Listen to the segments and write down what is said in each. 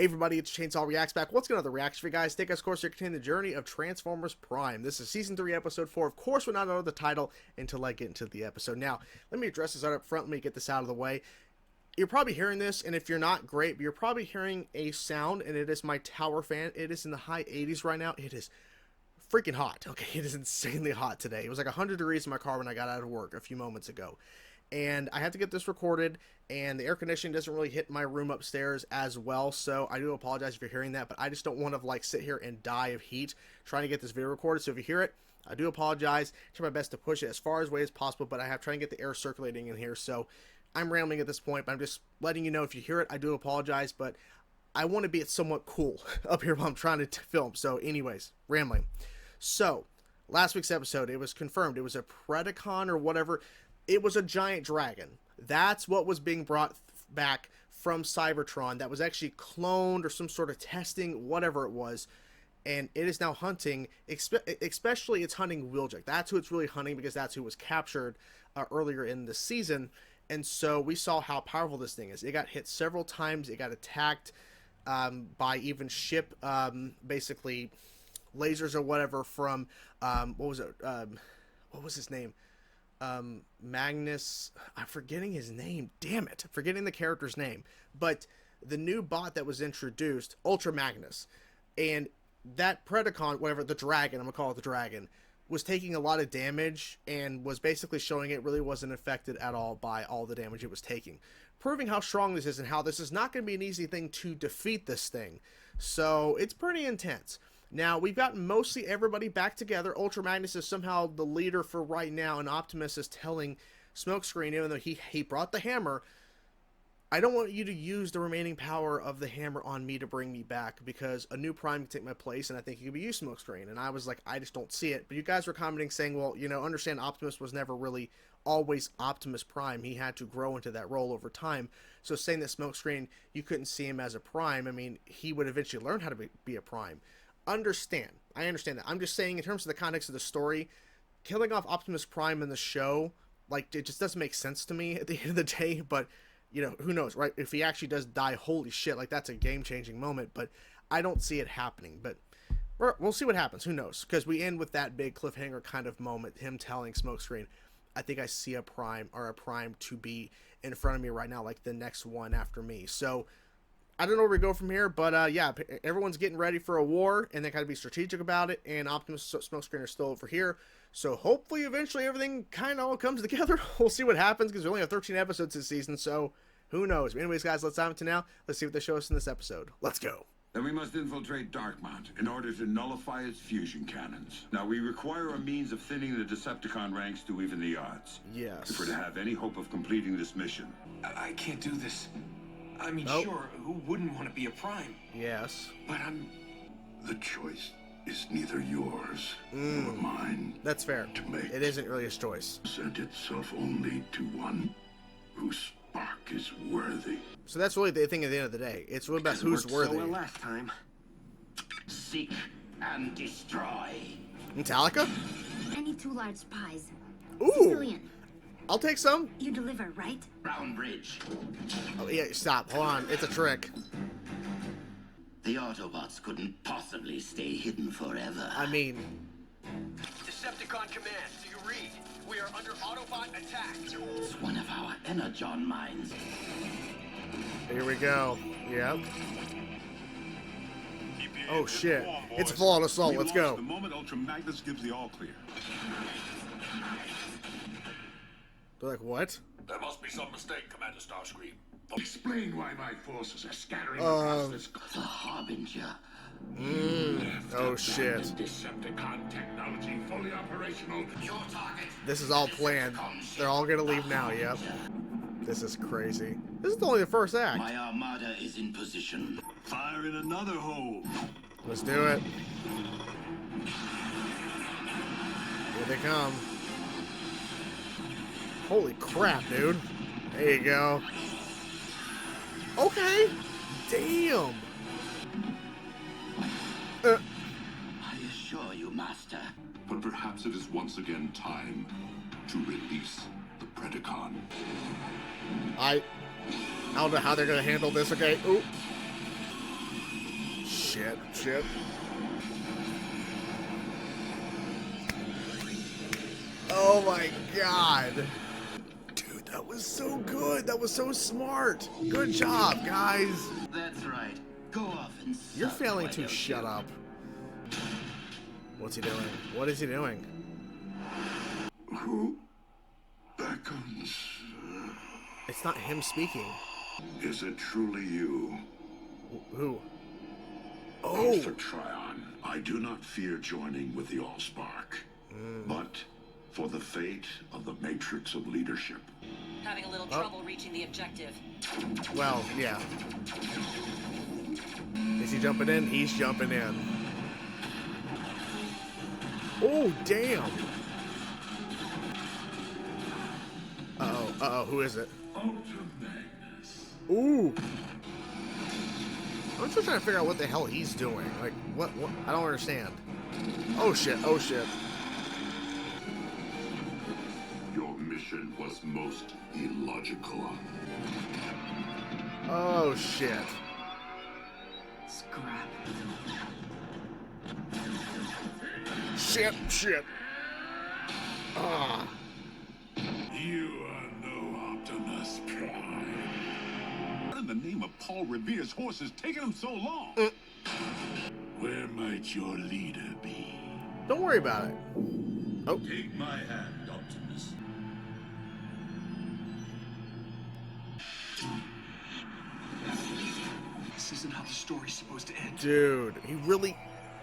Hey everybody, it's Chainsaw Reacts back. What's going on the reaction for you guys? Take us, of course, to continue the journey of Transformers Prime. This is Season 3, Episode 4. Of course, we're not know the title until I get into the episode. Now, let me address this right up front. Let me get this out of the way. You're probably hearing this, and if you're not, great, but you're probably hearing a sound, and it is my tower fan. It is in the high 80s right now. It is freaking hot. Okay, it is insanely hot today. It was like 100 degrees in my car when I got out of work a few moments ago. And I had to get this recorded, and the air conditioning doesn't really hit my room upstairs as well, so I do apologize if you're hearing that, but I just don't want to like sit here and die of heat trying to get this video recorded. So if you hear it, I do apologize. Try my best to push it as far away as possible, but I have trying to get the air circulating in here, so I'm rambling at this point, but I'm just letting you know if you hear it, I do apologize, but I want to be somewhat cool up here while I'm trying to film. So anyways, rambling. So last week's episode, it was confirmed. It was a Predacon or whatever. It was a giant dragon. That's what was being brought back from Cybertron that was actually cloned or some sort of testing, whatever it was. And it is now hunting, especially it's hunting Wheeljack. That's who it's really hunting because that's who was captured earlier in the season. And so we saw how powerful this thing is. It got hit several times. It got attacked by even ship, basically lasers or whatever from, what was it? What was his name? Magnus, I'm forgetting his name, damn it, forgetting the character's name, but the new bot that was introduced, Ultra Magnus, and that Predacon, whatever, the dragon, I'm gonna call it the dragon, was taking a lot of damage and was basically showing it really wasn't affected at all by all the damage it was taking, proving how strong this is and how this is not going to be an easy thing to defeat this thing. So it's pretty intense. Now, we've gotten mostly everybody back together. Ultra Magnus is somehow the leader for right now, and Optimus is telling Smokescreen, even though he brought the hammer, I don't want you to use the remaining power of the hammer on me to bring me back, because a new Prime can take my place, and I think it could be you, Smokescreen. And I was like, I just don't see it. But you guys were commenting saying, well, you know, understand Optimus was never really always Optimus Prime. He had to grow into that role over time. So saying that Smokescreen, you couldn't see him as a Prime, I mean, he would eventually learn how to be a Prime. I understand that. I'm just saying in terms of the context of the story, killing off Optimus Prime in the show, like, it just doesn't make sense to me at the end of the day. But, you know, who knows, right? If he actually does die, holy shit, like, that's a game-changing moment. But I don't see it happening. But we'll see what happens. Who knows? Because we end with that big cliffhanger kind of moment, him telling Smokescreen, I think I see a Prime to be in front of me right now, like the next one after me. So I don't know where we go from here, but yeah, everyone's getting ready for a war, and they gotta be strategic about it, and Optimus Smokescreen are still over here, so hopefully eventually everything kind of all comes together. We'll see what happens, because we only have 13 episodes this season, so who knows. But anyways, guys, let's dive into now. Let's see what they show us in this episode. Let's go. Then we must infiltrate Darkmount in order to nullify its fusion cannons. Now, we require a means of thinning the Decepticon ranks to even the odds. Yes. If we're to have any hope of completing this mission. I can't do this. I mean, Nope. Sure, who wouldn't want to be a Prime? Yes. But The choice is neither yours nor mine. That's fair. To make. It isn't really his choice. Present itself only to one whose spark is worthy. So that's really the thing at the end of the day. It's really about who's worthy. So well last time. Seek and destroy. Metallica? I need 2 large pies. Ooh. Sicilian. I'll take some. You deliver, right? Brown Bridge. Oh, yeah, stop. Hold on. It's a trick. The Autobots couldn't possibly stay hidden forever. I mean, Decepticon Command, do you read? We are under Autobot attack. It's one of our Energon mines. here we go. Yep. Oh, shit. It's a full-on assault. Let's go. The moment Ultra Magnus gives the all clear. They're like, what? There must be some mistake, Commander Starscream. Explain why my forces are scattering across this. The Harbinger. Oh, shit. Decepticon technology fully operational. Your target. This is all planned. They're all gonna leave now, yep. This is crazy. This is only the first act. My armada is in position. Fire in another hole. Let's do it. Here they come. Holy crap, dude. There you go. Okay. Damn. I assure you, Master. But perhaps it is once again time to release the Predacon. I don't know how they're gonna handle this, okay? Ooh. shit. Shit. Oh my god. Dude, that was so good. That was so smart. Good job, guys. That's right. Go off and You're suck, failing why to don't shut you? up. What's he doing? What is he doing? Who beckons? It's not him speaking. Is it truly you? Who? Oh! Infiltrating. I do not fear joining with the Allspark, but for the fate of the Matrix of Leadership. Having a little trouble reaching the objective. Well, yeah. Is he jumping in? He's jumping in. Oh, damn! Uh-oh, uh-oh, who is it? Ooh! I'm still trying to figure out what the hell he's doing. Like, what? I don't understand. Oh shit, oh shit. Your mission was most illogical. Oh shit. Scrap. Shit, shit. Ah. You are no Optimus Prime. What in the name of Paul Revere's horse is taking him so long? Where might your leader be? Don't worry about it. Oh. Take my hand, Optimus. This isn't how the story's supposed to end. Dude, he really...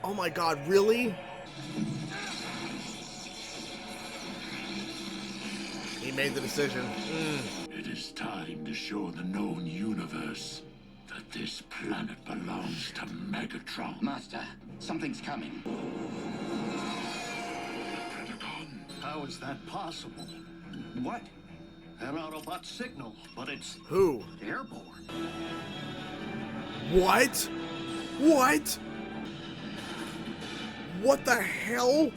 Oh my god, really? He made the decision. It is time to show the known universe that this planet belongs to Megatron. Master, something's coming. Predacon. How is that possible? What? An Autobot signal, but it's Who? airborne. What? What? What the hell?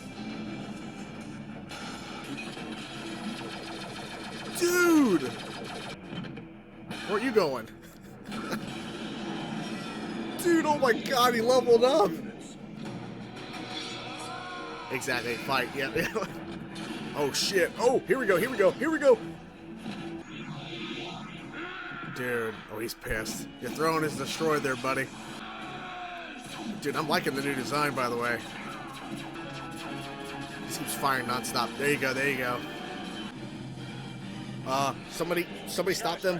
Dude! Where are you going? Dude, oh my god, he leveled up! Exactly, fight, yeah. Oh shit, oh, here we go, here we go, here we go! Dude, oh, he's pissed. Your throne is destroyed there, buddy. Dude, I'm liking the new design, by the way. He keeps firing nonstop. There you go, there you go. Somebody stop them.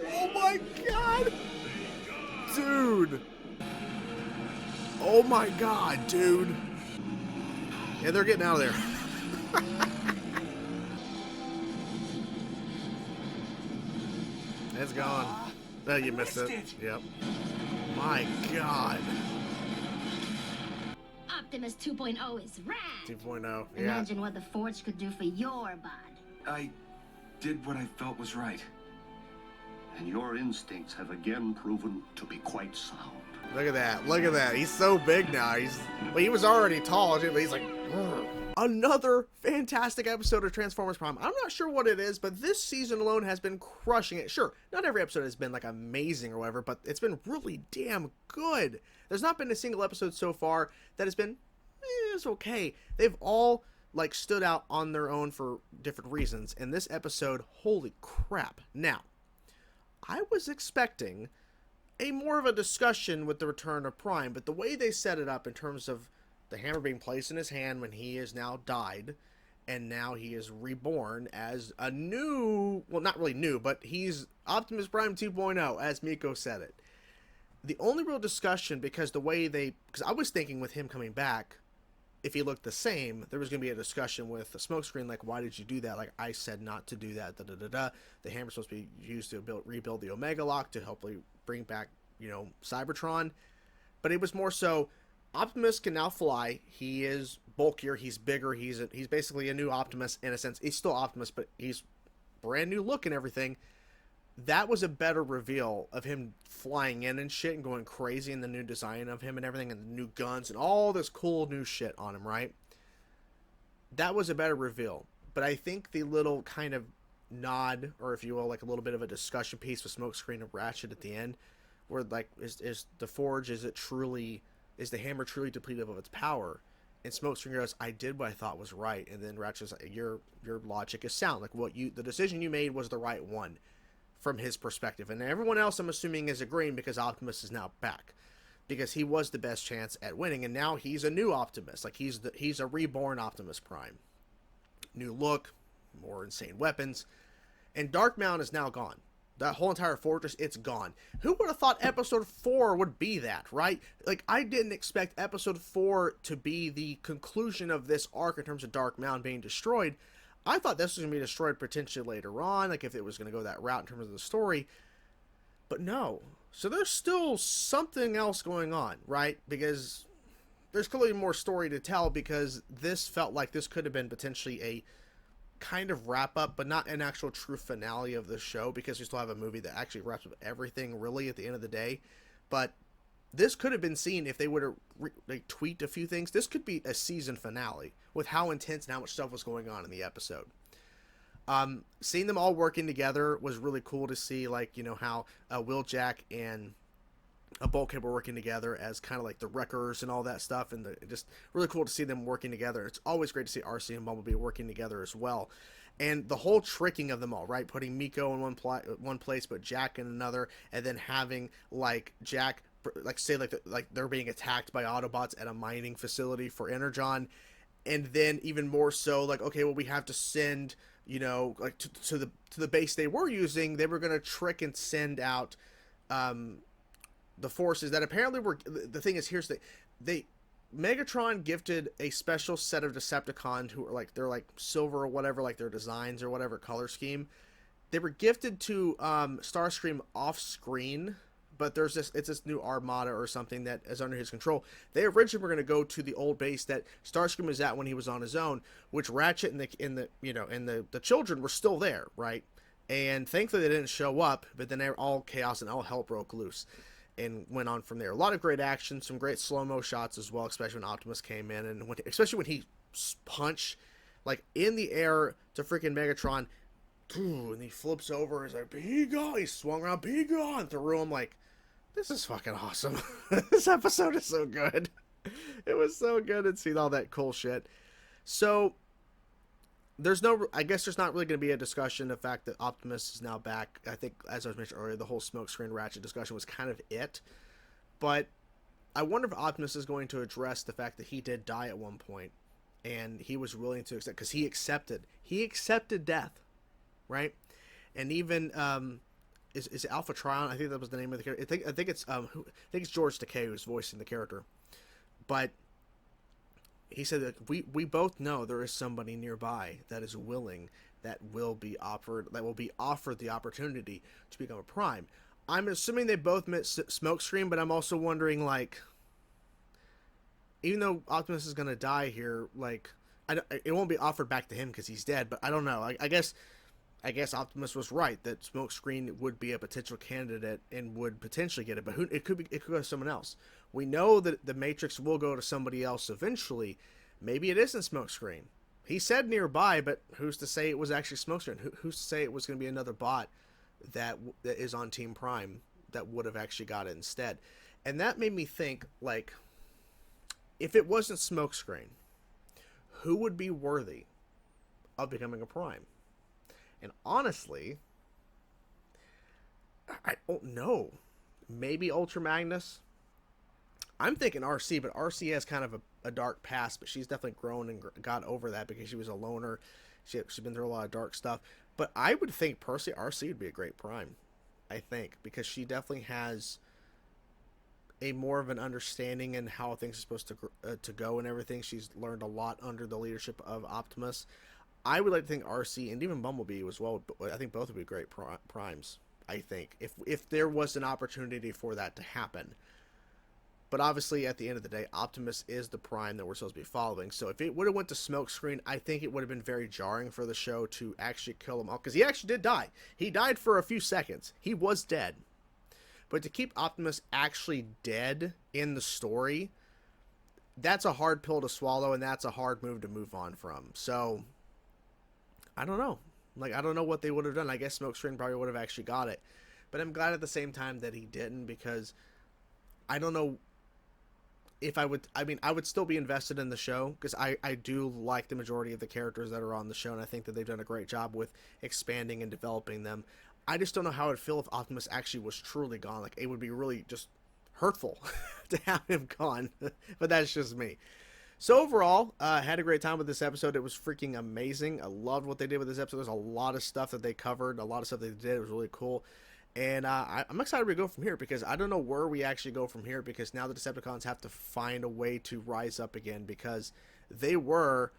Oh my god! Dude! Oh my god, dude! Yeah, they're getting out of there. It's gone. Oh, you missed it. Yep. My god. Optimus 2.0 is rad. 2.0. Yeah. Imagine what the Forge could do for your bod. I did what I felt was right. And your instincts have again proven to be quite sound. Look at that. Look at that. He's so big now. Well, he was already tall, but he's like... Ugh. Another fantastic episode of Transformers Prime. I'm not sure what it is, but this season alone has been crushing it. Sure, not every episode has been like amazing or whatever, but it's been really damn good. There's not been a single episode so far that has been, it's okay. They've all like stood out on their own for different reasons. And this episode, holy crap. Now, I was expecting a more of a discussion with the return of Prime, but the way they set it up in terms of the hammer being placed in his hand when he is now died, and now he is reborn as a new, well, not really new, but he's Optimus Prime 2.0, as Miko said it. The only real discussion, because I was thinking with him coming back, if he looked the same, there was going to be a discussion with the smokescreen, like, why did you do that? Like, I said not to do that, da-da-da-da. The hammer's supposed to be used to rebuild the Omega Lock to hopefully bring back, Cybertron. But it was more so, Optimus can now fly. He is bulkier. He's bigger. He's basically a new Optimus in a sense. He's still Optimus, but he's brand new look and everything. That was a better reveal of him flying in and shit and going crazy in the new design of him and everything and the new guns and all this cool new shit on him, right? That was a better reveal. But I think the little kind of nod, or if you will, like a little bit of a discussion piece with Smokescreen and Ratchet at the end, where like is the forge, is the hammer truly depleted of its power? And Smokescreen goes, I did what I thought was right. And then Ratchet's like, your logic is sound. Like the decision you made was the right one from his perspective. And everyone else, I'm assuming, is agreeing because Optimus is now back. Because he was the best chance at winning, and now he's a new Optimus. Like he's a reborn Optimus Prime. New look, more insane weapons. And Dark Mountain is now gone. That whole entire fortress, it's gone. Who would have thought episode 4 would be that, right? Like, I didn't expect episode 4 to be the conclusion of this arc in terms of Dark Mountain being destroyed. I thought this was going to be destroyed potentially later on, like if it was going to go that route in terms of the story. But no. So there's still something else going on, right? Because there's clearly more story to tell, because this felt like this could have been potentially a kind of wrap up, but not an actual true finale of the show, because we still have a movie that actually wraps up everything really at the end of the day. But this could have been seen if they would have tweaked a few things. This could be a season finale with how intense and how much stuff was going on in the episode. Seeing them all working together was really cool to see, like, you know, how Wheeljack and Bulkhead were working together as kind of like the wreckers and all that stuff, and just really cool to see them working together. It's always great to see RC and Bumblebee working together as well, and the whole tricking of them all, right? Putting Miko in one place, but Jack in another, and then having like Jack say like they're being attacked by Autobots at a mining facility for Energon, and then even more so, like, okay, well, we have to send, you know, like to the base they were using. They were going to trick and send out the forces that apparently were. The thing is, here's the Megatron gifted a special set of Decepticons who are like, they're like silver or whatever, like their designs or whatever color scheme. They were gifted to Starscream off screen, but it's this new armada or something that is under his control. They originally were going to go to the old base that Starscream was at when he was on his own, which Ratchet and the children were still there, right? And thankfully they didn't show up, but then all chaos and all hell broke loose and went on from there. A lot of great action, some great slow-mo shots as well, especially when Optimus came in, and especially when he punched like in the air to freaking Megatron, and he flips over, he's like, be gone, he swung around, be gone, through him. Like, this is fucking awesome. This episode is so good. It was so good and seeing all that cool shit. So I guess there's not really going to be a discussion of the fact that Optimus is now back. I think, as I was mentioned earlier, the whole Smokescreen Ratchet discussion was kind of it. But I wonder if Optimus is going to address the fact that he did die at one point, and he was willing to accept, because he accepted death, right? And even is Alpha Trion? I think that was the name of the character. I think it's George Takei who's voicing the character, but he said that we both know there is somebody nearby that is willing, that will be offered the opportunity to become a Prime. I'm assuming they both met Smokescreen, but I'm also wondering, like, even though Optimus is going to die here, like, it won't be offered back to him because he's dead, but I don't know. I guess Optimus was right that Smokescreen would be a potential candidate and would potentially get it, but it could go to someone else. We know that the Matrix will go to somebody else eventually. Maybe it isn't Smokescreen. He said nearby, but who's to say it was actually Smokescreen? Who's to say it was going to be another bot that is on Team Prime that would have actually got it instead? And that made me think, like, if it wasn't Smokescreen, who would be worthy of becoming a Prime? And honestly, I don't know. Maybe Ultra Magnus? I'm thinking RC, but RC has kind of a dark past, but she's definitely grown and got over that because she was a loner. She's been through a lot of dark stuff. But I would think, personally, RC would be a great Prime, I think, because she definitely has a more of an understanding in how things are supposed to go and everything. She's learned a lot under the leadership of Optimus. I would like to think RC and even Bumblebee as well. I think both would be great Primes, I think, if there was an opportunity for that to happen. But obviously, at the end of the day, Optimus is the Prime that we're supposed to be following. So if it would have went to Smokescreen, I think it would have been very jarring for the show to actually kill him off. Because he actually did die. He died for a few seconds. He was dead. But to keep Optimus actually dead in the story, that's a hard pill to swallow, and that's a hard move to move on from. So I don't know. Like, I don't know what they would have done. I guess Smokescreen probably would have actually got it. but I'm glad at the same time that he didn't, because I don't know if I would. I mean, I would still be invested in the show because I do like the majority of the characters that are on the show, and I think that they've done a great job with expanding and developing them. I just don't know how it'd feel if Optimus actually was truly gone. Like, it would be really just hurtful to have him gone, but that's just me. So overall, had a great time with this episode. It was freaking amazing. I loved what they did with this episode. There's a lot of stuff that they covered, a lot of stuff they did. It was really cool. And I'm excited to go from here, because I don't know where we actually go from here, because now the Decepticons have to find a way to rise up again, because they were,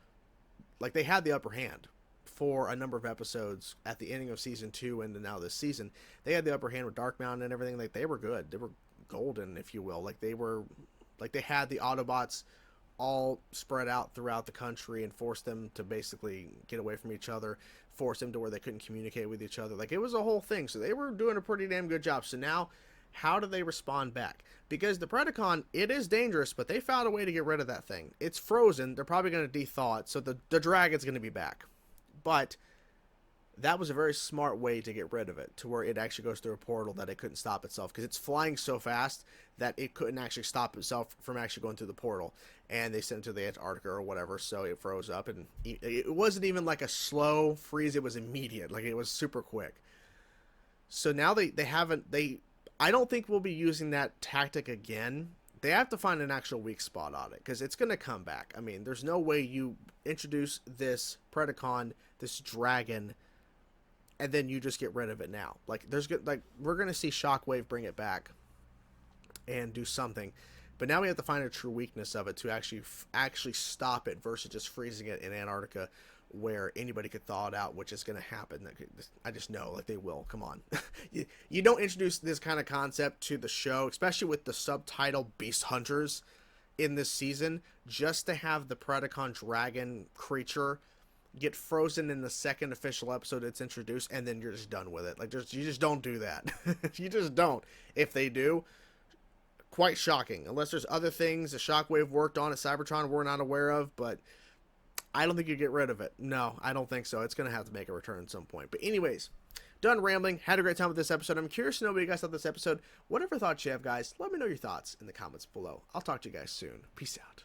like, they had the upper hand for a number of episodes at the ending of season 2 and now this season. They had the upper hand with Dark Mountain and everything. Like, they were good. They were golden, if you will. Like, they had the Autobots all spread out throughout the country and forced them to basically get away from each other, forced them to where they couldn't communicate with each other. Like, it was a whole thing. So they were doing a pretty damn good job. So now, how do they respond back? Because the Predacon, it is dangerous, but they found a way to get rid of that thing. It's frozen. They're probably going to de-thaw it, so the Dragon's going to be back. But that was a very smart way to get rid of it, to where it actually goes through a portal that it couldn't stop itself, because it's flying so fast that it couldn't actually stop itself from actually going through the portal. And they sent it to the Antarctica or whatever, so it froze up, and it wasn't even like a slow freeze. It was immediate. Like, it was super quick. So now I don't think we'll be using that tactic again. They have to find an actual weak spot on it, because it's going to come back. I mean, there's no way you introduce this Predacon, this dragon, and then you just get rid of it now. Like, we're going to see Shockwave bring it back and do something. But now we have to find a true weakness of it to actually stop it, versus just freezing it in Antarctica where anybody could thaw it out, which is going to happen. I just know, like, they will. Come on. You don't introduce this kind of concept to the show, especially with the subtitle Beast Hunters in this season, just to have the Predacon dragon creature get frozen in the second official episode it's introduced, and then you're just done with it. Like, you just don't do that. You just don't. If they do, quite shocking. Unless there's other things the Shockwave worked on at Cybertron we're not aware of, but I don't think you get rid of it. No, I don't think so. It's going to have to make a return at some point. But anyways, done rambling. Had a great time with this episode. I'm curious to know what you guys thought of this episode. Whatever thoughts you have, guys, let me know your thoughts in the comments below. I'll talk to you guys soon. Peace out.